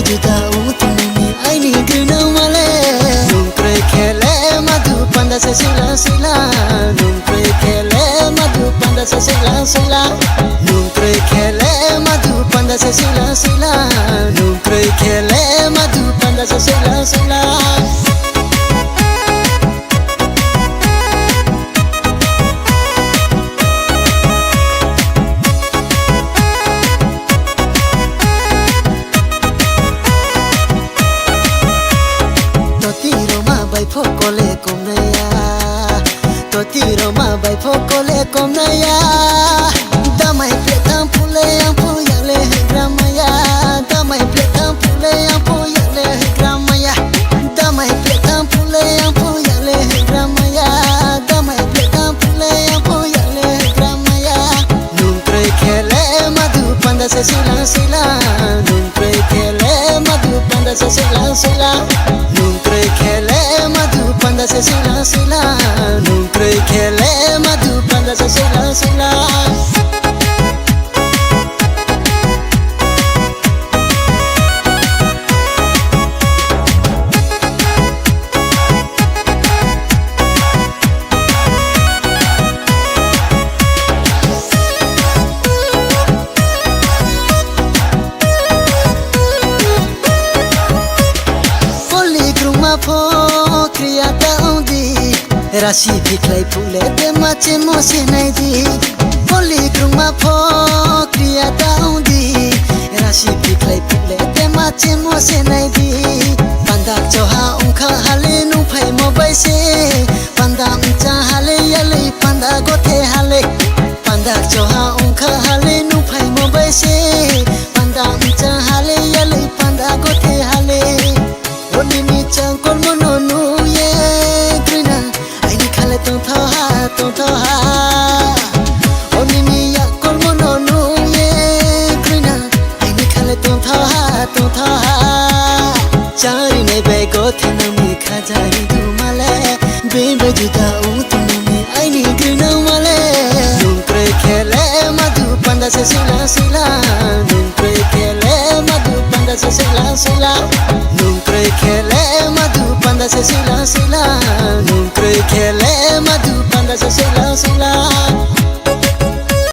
juta utunami aini grina male nungkre khele madhu panda se sila sila nungkre khele madhu panda se sila sila nungkre khele madhu panda se sila sila nungkre khele madhu panda se sila sila Fokole komnaya totiro ma bai fokole komnaya damai pletam pule ampu yale gramaya damai pletam pule ampu yale gramaya damai pletam pule ampu yale gramaya damai pletam pule ampu yale gramaya nungkre khele madhu panda se sila sila nungkre khele madhu panda se sila sila nungkre khele madhu panda se sila sila nungkre khele madhu panda se sila sila kriya daundi rashi biklai phule te mache mose nai di poli kruma pho kriya daundi rashi biklai phule te mache mose nai di panda choha ungkha hale nu phai mo bai se panda cha hale yale panda gothe hale panda choha ungkha hale nu phai mo bai se panda cha hale yale panda gothe hale Onini changkol mononu ye grina aini khale tong tha Onini yakol mononu ye grina aini khale tong tha Chari ne be go thanami khajai du male be juta utunami aini grina male nungkre khele madhu panda se sila sila nungkre khele madhu panda se sila sila nungkre khele madhu panda se sila sila nungkre khele madhu panda se